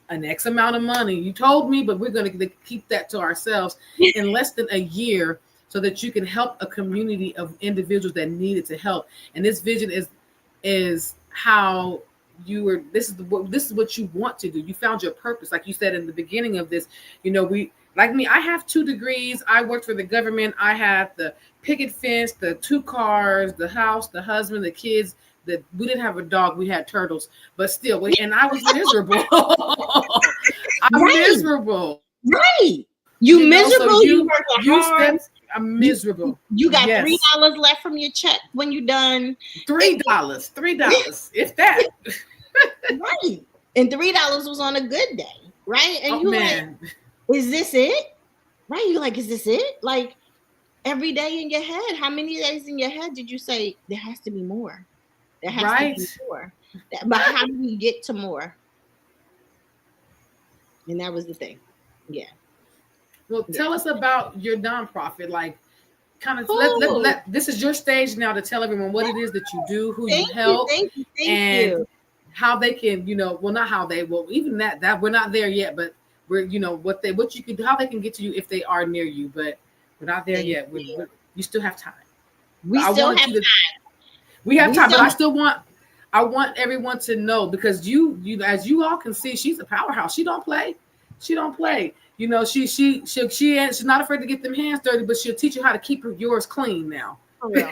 an X amount of money. You told me, but we're going to keep that to ourselves in less than a year so that you can help a community of individuals that needed to help. And this vision is how you were this is what you want to do. You found your purpose, like you said in the beginning of this. We like me, I have 2 degrees. I worked for the government. I had the picket fence, the 2 cars, the house, the husband, the kids. That we didn't have a dog, we had turtles, but still, and I was miserable. I'm
Right.
miserable.
Right.
So
You miserable. You working
you
hard.
stepped. I'm
You
miserable.
you got
Yes,
$3 left from your check when you done.
$3, $3, if that.
Right. And $3 was on a good day, right? And
Oh
you like,
man,
is this it? Right? You like, is this it? Like every day in your head, how many days in your head did you say there has to be more? There has to
right?
be more. But how do we get to more? And that was the thing. Yeah.
Well,
Yeah.
tell us about your nonprofit. Like, kind of
Cool.
this is your stage now to tell everyone what it is that you do, who you
Thank you.
help,
Thank you. Thank
and
you.
how they can, well, not how they, well, even that we're not there yet, but we're, what you could, how they can get to you if they are near you, but we're not there
Thank
yet.
you.
You still have time.
We
But I
still have
wanted you to, we have
we
time,
still
but I want everyone to know, because you as you all can see, she's a powerhouse. She don't play. She don't play. She's not afraid to get them hands dirty, but she'll teach you how to keep yours clean now.
for real.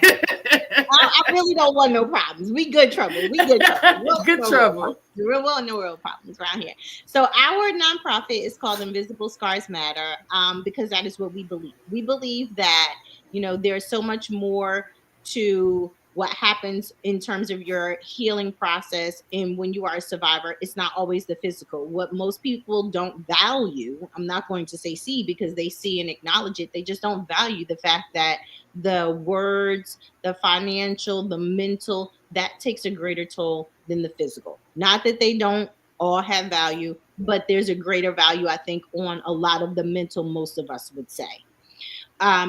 I really don't want no problems. We good trouble. We good trouble. We don't
Good
want no real
trouble.
problems. We don't want no real problems around here. So our nonprofit is called Invisible Scars Matter, because that is what we believe. We believe that there's so much more to what happens in terms of your healing process, and when you are a survivor, it's not always the physical. What most people don't value, I'm not going to say see, because they see and acknowledge it, they just don't value the fact that the words, the financial, the mental, that takes a greater toll than the physical. Not that they don't all have value, but there's a greater value, I think, on a lot of the mental, most of us would say.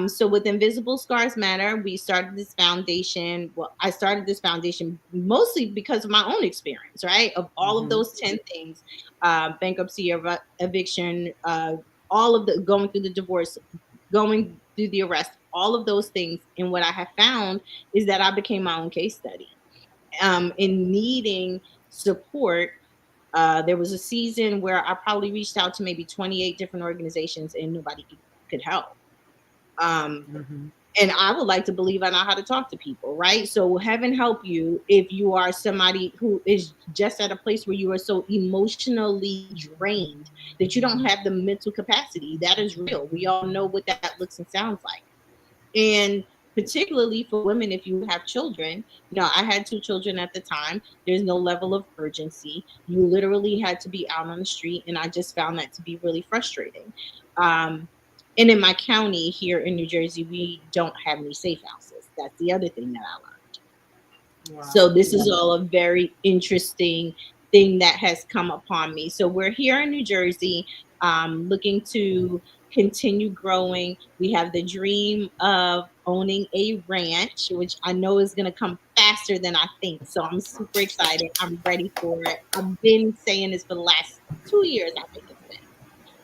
So with Invisible Scars Matter, we started this foundation. Well, I started this foundation mostly because of my own experience, right? Of all of
Mm-hmm.
those 10 things, bankruptcy, eviction, all of the going through the divorce, going through the arrest, all of those things. And what I have found is that I became my own case study in needing support. There was a season where I probably reached out to maybe 28 different organizations and nobody could help. Um,
Mm-hmm.
and I would like to believe I know how to talk to people, right? So heaven help you if you are somebody who is just at a place where you are so emotionally drained that you don't have the mental capacity. That is real. We all know what that looks and sounds like. And particularly for women, if you have children, I had 2 children at the time. There's no level of urgency. You literally had to be out on the street, and I just found that to be really frustrating. Um, and in my county here in New Jersey, we don't have any safe houses. That's the other thing that I learned. So
Wow.
this is all a very interesting thing that has come upon me. So we're here in New Jersey, looking to continue growing. We have the dream of owning a ranch, which I know is going to come faster than I think. So I'm super excited. I'm ready for it. I've been saying this for the last 2 years, I think it's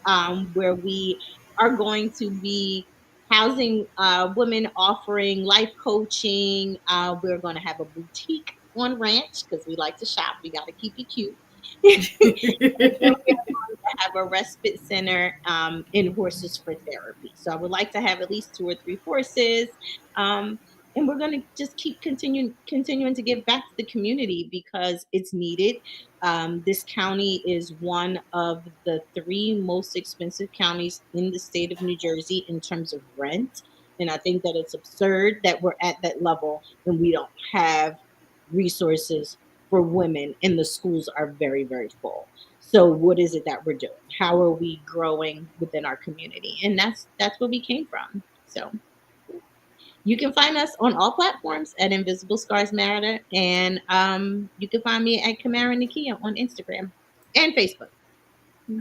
been, where we are going to be housing women offering life coaching. We're going to have a boutique on ranch because we like to shop. We got to keep it cute. And we are going to have a respite center in horses for therapy. So I would like to have at least 2 or 3 horses. Um, and we're going to just keep continuing to give back to the community because it's needed. This county is one of the 3 most expensive counties in the state of New Jersey in terms of rent. And I think that it's absurd that we're at that level and we don't have resources for women, and the schools are very, very full. So what is it that we're doing? How are we growing within our community? And that's where we came from. So you can find us on all platforms at Invisible Scars Matter, and you can find me at Kimara Nakia on Instagram and Facebook.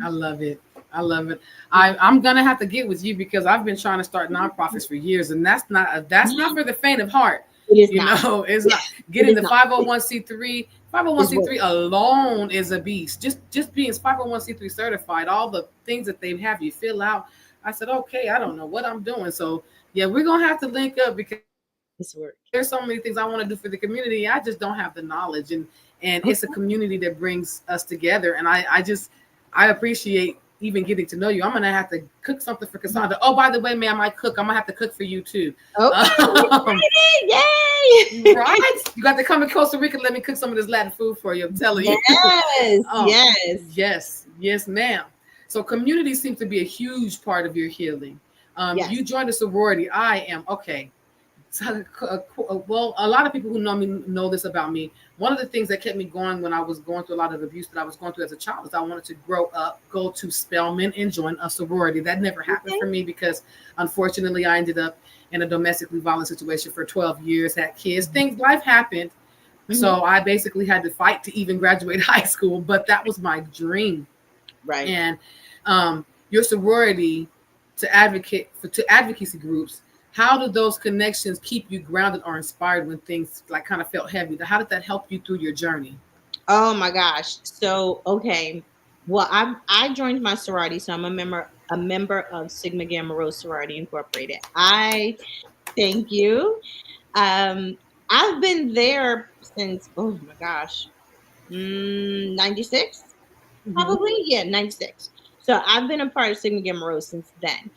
I love it. I love it. I'm gonna have to get with you because I've been trying to start nonprofits for years, and that's not for the faint of heart.
It is
You
not.
know, it's not
It
getting
is
the
not.
501c3.
It's work.
501c3 alone is a beast. Just being 501c3 certified, all the things that they have you fill out. I said, okay, I don't know what I'm doing. So yeah, we're gonna have to link up because
It's work.
there's so many things I want to do for the community. I just don't have the knowledge, and it's a
Okay.
community that brings us together. And I appreciate even getting to know you. I'm gonna have to cook something for Cassandra. Oh, by the way, ma'am, I cook. I'm gonna have to cook for you too.
Okay.
Um,
Yay!
right? You got to come to Costa Rica. Let me cook some of this Latin food for you. I'm telling you.
Yes.
Oh,
Yes.
yes, ma'am. So community seems to be a huge part of your healing.
Yes.
You joined a sorority. I am okay. So, well, a lot of people who know me know this about me. One of the things that kept me going when I was going through a lot of abuse that I was going through as a child is I wanted to grow up, go to Spelman, and join a sorority. That never happened
Okay.
for me because, unfortunately, I ended up in a domestically violent situation for 12 years, had kids. Things, life happened.
Hmm.
So I basically had to fight to even graduate high school, but that was my dream.
Right.
And your sorority to advocacy groups, how do those connections keep you grounded or inspired when things like kind of felt heavy? How did that help you through your journey?
Oh my gosh. So okay. Well, I joined my sorority, so I'm a member of Sigma Gamma Rho Sorority Incorporated. I thank you. Um, I've been there since, oh my gosh, 96
Mm-hmm.
probably. Yeah, 96. So I've been a part of Sigma Gamma Rho since then.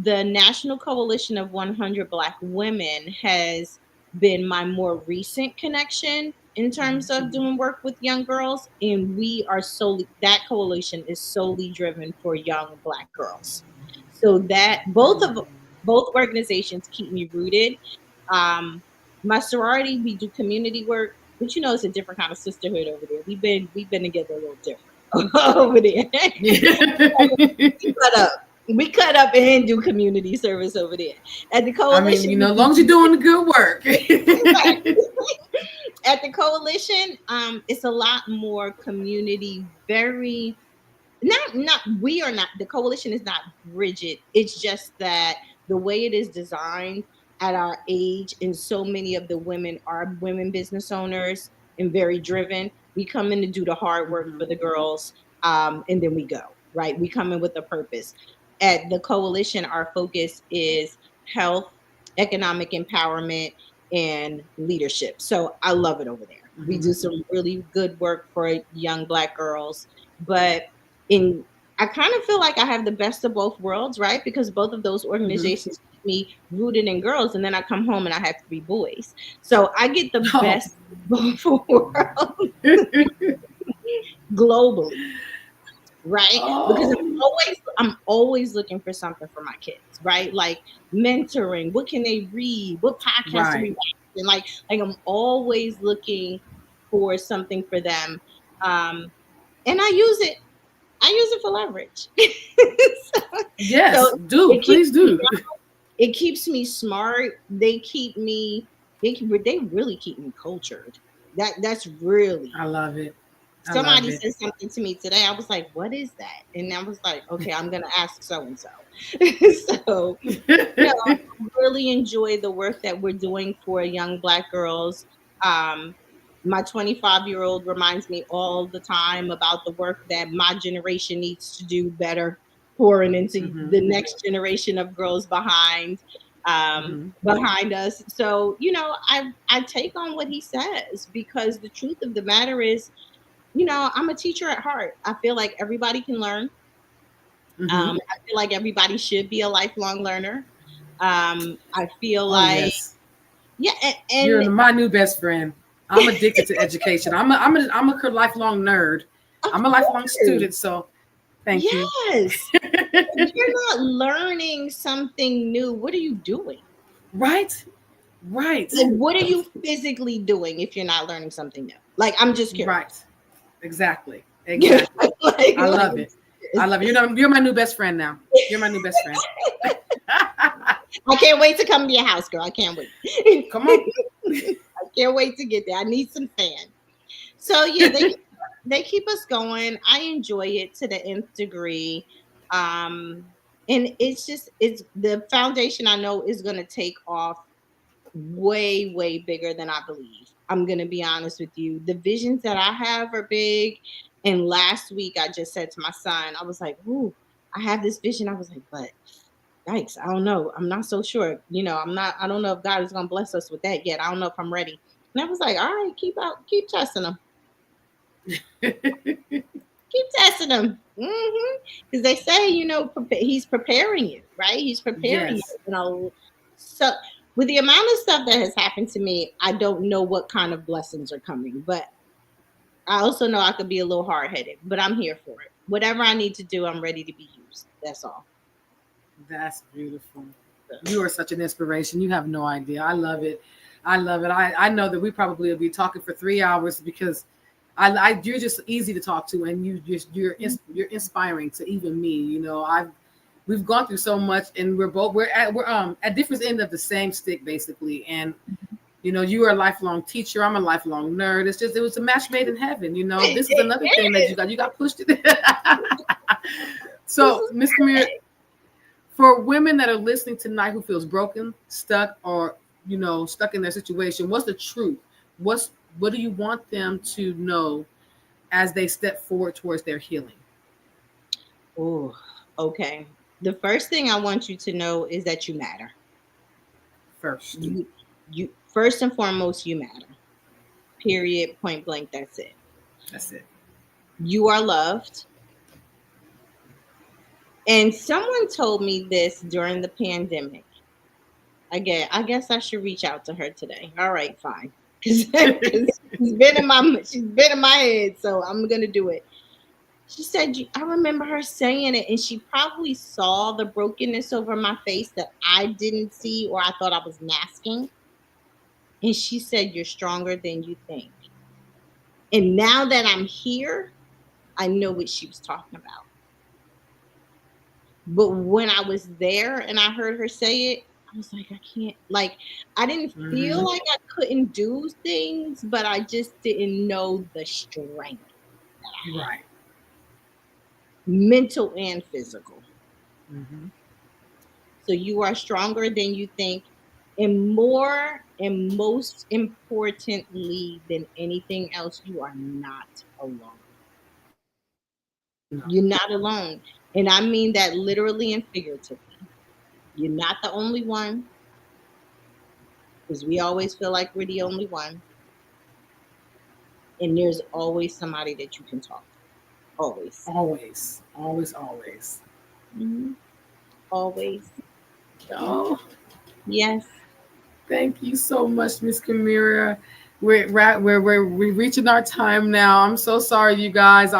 The National Coalition of 100 Black Women has been my more recent connection in terms of doing work with young girls. And we are solely, that coalition is solely driven for young Black girls. So that both organizations keep me rooted. Um, my sorority, we do community work, but it's a different kind of sisterhood over there. We've been together a little different over there. we cut up. We cut up and do community service over there. At the
I mean,
coalition, we
as
do
long as you're doing the good work.
at the coalition, it's a lot more community, very not we are not the coalition is not rigid. It's just that the way it is designed at our age, and so many of the women are women business owners and very driven. We come in to do the hard work
Mhm.
for the girls, and then we go, right? We come in with a purpose. At the coalition, our focus is health, economic empowerment, and leadership. So I love it over there. We
Mhm.
do some really good work for young Black girls, but in I kind of feel like I have the best of both worlds, right? Because both of those
Mhm.
organizations keep me rooted in girls, and then I come home and I have 3 boys. So I get the
Oh.
best of both worlds globally, right? Because
Oh.
I'm always looking for something for my kids, right? Like mentoring. What can they read? What podcasts are we
Right.
watching? Like I'm always looking for something for them. Um, and I use it for leverage. so,
Yes,
so
do.
it keeps
Please
me
do.
it keeps me smart. They really keep me cultured. That's really
I love it. I love
Somebody
it.
said something to me today. I was like, "What is that?" And I was like, "Okay, I'm gonna ask so and so." So, no, I really enjoy the work that we're doing for young Black girls. Um, my 25-year-old reminds me all the time about the work that my generation needs to do better, pouring into
Hmm.
the next generation of girls
Hmm.
behind us. So, I take on what he says because the truth of the matter is, I'm a teacher at heart. I feel like everybody can learn.
Hmm.
I feel like everybody should be a lifelong learner. I feel
Oh
like,
yes,
yeah,
you're
and
my new best friend. I'm addicted to education. I'm a lifelong nerd.
of
I'm a lifelong
course,
student. So thank you.
yes. If you're not learning something new, what are you doing?
Right. Right.
Like, what are you physically doing if you're not learning something new? Like, I'm just
Right.
curious.
Exactly.
like,
Exactly. I
like,
love
I'm
it.
just
I
curious.
love it. You're my new best friend now. You're my new best friend.
I can't wait to come to your house, girl. I can't wait.
Come on.
I can't wait to get there. I need some fan. So yeah, they keep us going. I enjoy it to the nth degree. Um, and it's the foundation I know is gonna take off way, way bigger than I believe. I'm gonna be honest with you. The visions that I have are big. And last week I just said to my son, I was like, ooh, I have this vision. I was like, but yikes, I don't know. I'm not so sure. I don't know if God is gonna bless us with that yet. I don't know if I'm ready. And I was like, all right, keep testing them. Keep testing them. Because they say, he's preparing you, right? He's preparing you.
Yes.
So with the amount of stuff that has happened to me, I don't know what kind of blessings are coming, but I also know I could be a little hard headed, but I'm here for it. Whatever I need to do, I'm ready to be used. That's all.
That's beautiful. You are such an inspiration. You have no idea. I love it. I love it. I know that we probably will be talking for 3 hours because you're just easy to talk to, and you're inspiring to even me. We've gone through so much, and we're at different end of the same stick basically. And you are a lifelong teacher. I'm a lifelong nerd. It was a match made in heaven. This is
It
another thing that
is.
you got pushed.
This
So,
is
Miss Kamir,
perfect.
for women that are listening tonight who feels broken, stuck, or stuck in their situation, what's the truth? What do you want them to know as they step forward towards their healing?
Oh, okay. The first thing I want you to know is that you matter.
First.
You first and foremost, you matter. Period. Point blank. That's it.
That's it.
You are loved. And someone told me this during the pandemic. I guess I should reach out to her today. All right, fine. Because she's been in my head, so I'm gonna do it. She said, I remember her saying it, and she probably saw the brokenness over my face that I didn't see or I thought I was masking. And she said, you're stronger than you think. And now that I'm here, I know what she was talking about. But when I was there and I heard her say it, I was like, I can't, like, I didn't feel
Hmm.
like I couldn't do things, but I just didn't know the strength,
Right.
mental and physical.
Hmm.
So you are stronger than you think. And more and most importantly than anything else, you are not alone.
No.
You're not alone. And I mean that literally and figuratively. You're not the only one because we always feel like we're the only one. And there's always somebody that you can talk to. Always.
Always. Always. Always.
Hmm. Always. So,
Oh,
yes.
thank you so much, Miss Kamira. We're reaching our time now. I'm so sorry, you guys.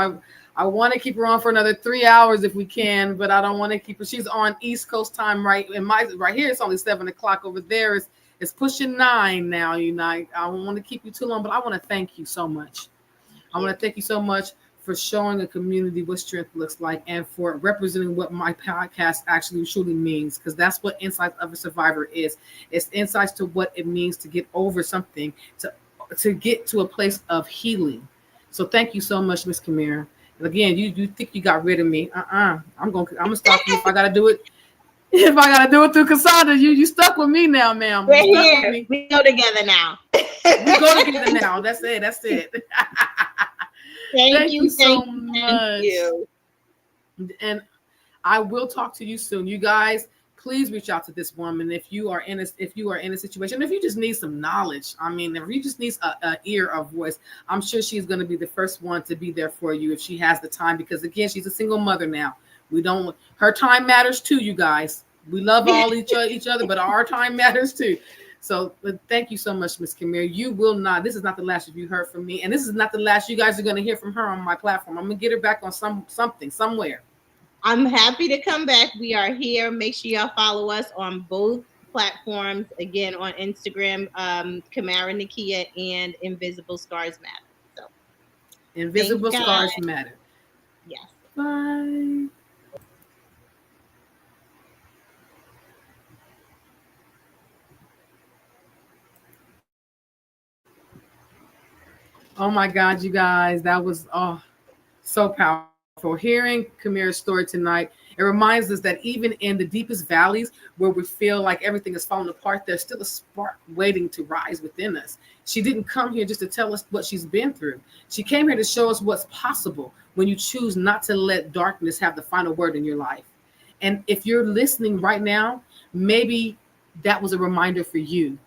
I want to keep her on for another 3 hours if we can, but I don't want to keep her. She's on East Coast time, right? In my right here, it's only 7 o'clock. Over there, it's pushing 9 now. I don't want to keep you too long, but I want to thank you so much. I want to thank you so much for showing a community what strength looks like and for representing what my podcast actually truly means, because that's what Insights of a Survivor is. It's insights to what it means to get over something, to get to a place of healing. So thank you so much, Miss Kimara. And again, you think you got rid of me? I'm gonna stalk you if I gotta do it. If I gotta do it through Cassandra, you stuck with me now, ma'am. You
We're
stuck with
here.
me.
We go together now.
We go together now. That's it. That's it.
Thank
Thank you
you, thank
so
you, thank
much.
you.
And I will talk to you soon. You guys, please reach out to this woman if you are in a situation, if you just need some knowledge. I mean, if you just need a ear, a voice, I'm sure she's going to be the first one to be there for you if she has the time. Because again, she's a single mother now. We don't. Her time matters too, you guys. We love all each other, but our time matters too. So thank you so much, Miss Kimira. You will not. This is not the last you heard from me, and this is not the last you guys are going to hear from her on my platform. I'm gonna get her back on something somewhere.
I'm happy to come back. We are here. Make sure y'all follow us on both platforms. Again, on Instagram, Kimara Nakia and Invisible Scars Matter. So thanks,
Invisible
guys.
scars matter.
Yes.
Bye. Oh my God, you guys, that was so powerful. Hearing Kimira's story tonight, it reminds us that even in the deepest valleys where we feel like everything is falling apart, there's still a spark waiting to rise within us. She didn't come here just to tell us what she's been through. She came here to show us what's possible when you choose not to let darkness have the final word in your life. And if you're listening right now, maybe that was a reminder for you.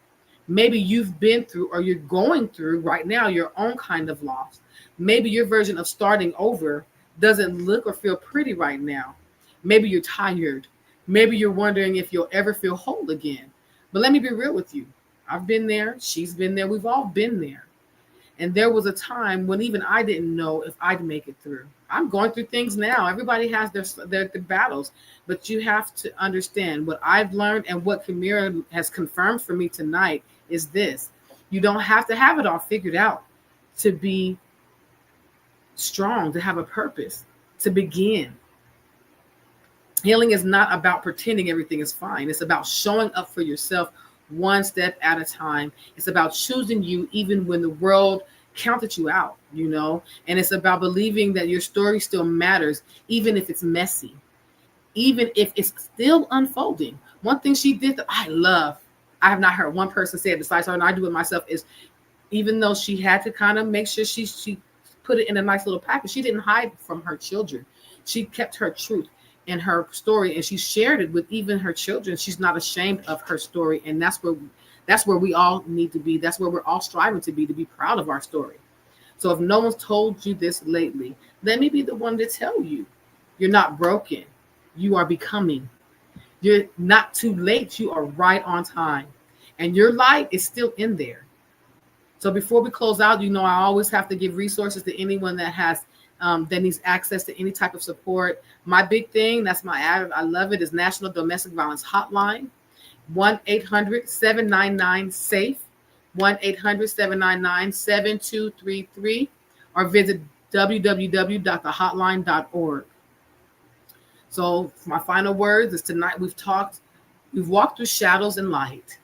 Maybe you've been through or you're going through right now your own kind of loss. Maybe your version of starting over doesn't look or feel pretty right now. Maybe you're tired. Maybe you're wondering if you'll ever feel whole again. But let me be real with you. I've been there. She's been there. We've all been there. And there was a time when even I didn't know if I'd make it through. I'm going through things now. Everybody has their battles, but you have to understand what I've learned and what Kimira has confirmed for me tonight is this: you don't have to have it all figured out to be strong, to have a purpose, to begin. Healing is not about pretending everything is fine. It's about showing up for yourself one step at a time. It's about choosing you even when the world counted you out, and it's about believing that your story still matters, even if it's messy, even if it's still unfolding. One thing she did that I love, I have not heard one person say it besides her, and I do it myself, is even though she had to kind of make sure she put it in a nice little package, she didn't hide from her children. She kept her truth in her story, and she shared it with even her children. She's not ashamed of her story, and that's where we all need to be. That's where we're all striving to be proud of our story. So if no one's told you this lately, let me be the one to tell you. You're not broken. You are becoming. You're not too late. You are right on time. And your light is still in there. So before we close out, I always have to give resources to anyone that needs access to any type of support. My big thing, that's my ad, I love it, is National Domestic Violence Hotline, 1-800-799-SAFE, 1-800-799-7233, or visit www.thehotline.org. So my final words is tonight we've walked through shadows and light.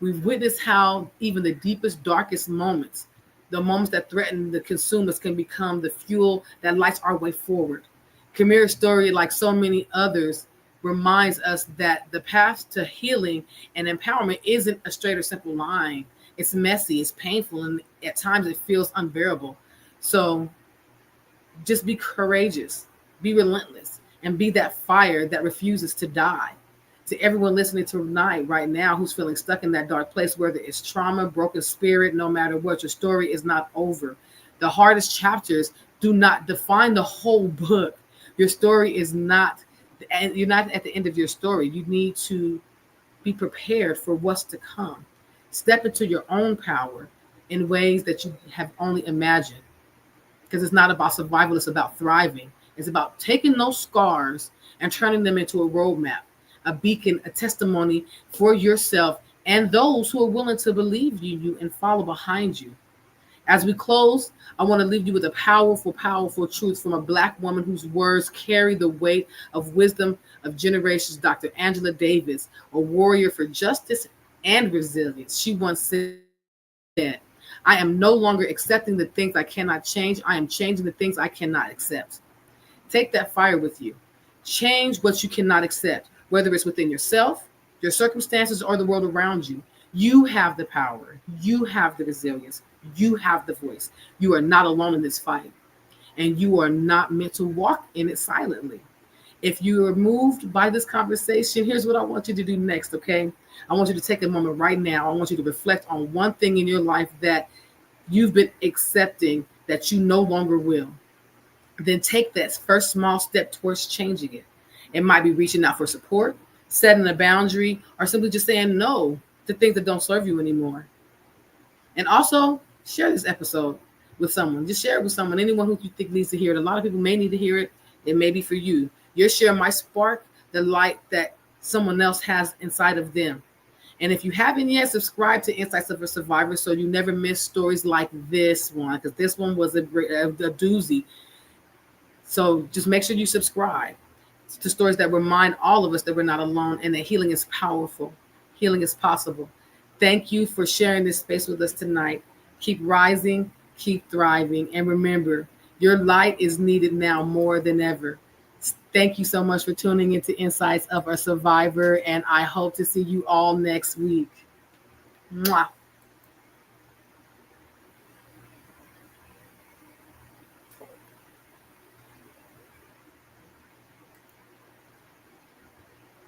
We've witnessed how even the deepest, darkest moments, the moments that threaten to consume us, can become the fuel that lights our way forward. Kimira's story, like so many others, reminds us that the path to healing and empowerment isn't a straight or simple line. It's messy, it's painful, and at times it feels unbearable. So just be courageous, be relentless, and be that fire that refuses to die. To everyone listening tonight, right now, who's feeling stuck in that dark place, whether it's trauma, broken spirit, no matter what, your story is not over. The hardest chapters do not define the whole book. Your story is not, and you're not at the end of your story. You need to be prepared for what's to come. Step into your own power in ways that you have only imagined. Because it's not about survival, it's about thriving. It's about taking those scars and turning them into a roadmap, a beacon, a testimony for yourself and those who are willing to believe you and follow behind you. As we close, I want to leave you with a powerful, powerful truth from a Black woman whose words carry the weight of wisdom of generations, Dr. Angela Davis, a warrior for justice and resilience. She once said, I I am no longer accepting the things I cannot change. I am changing the things I cannot accept. Take that fire with you. Change what you cannot accept, whether it's within yourself, your circumstances, or the world around you. You have the power. You have the resilience. You have the voice. You are not alone in this fight, and you are not meant to walk in it silently. If you are moved by this conversation, here's what I want you to do next, okay? I want you to take a moment right now. I want you to reflect on one thing in your life that you've been accepting that you no longer will. Then take that first small step towards changing it. It might be reaching out for support, setting a boundary, or simply just saying no to things that don't serve you anymore. And also share this episode with someone. Just share it with someone, anyone who you think needs to hear it. A lot of people may need to hear it. It may be for you. Your share might spark the light that someone else has inside of them. And if you haven't yet, subscribe to Insights of a Survivor so you never miss stories like this one, because this one was a doozy. So just make sure you subscribe to stories that remind all of us that we're not alone and that healing is powerful. Healing is possible. Thank you for sharing this space with us tonight. Keep rising, keep thriving, and remember, your light is needed now more than ever. Thank you so much for tuning into Insights of a Survivor, and I hope to see you all next week. Mwah.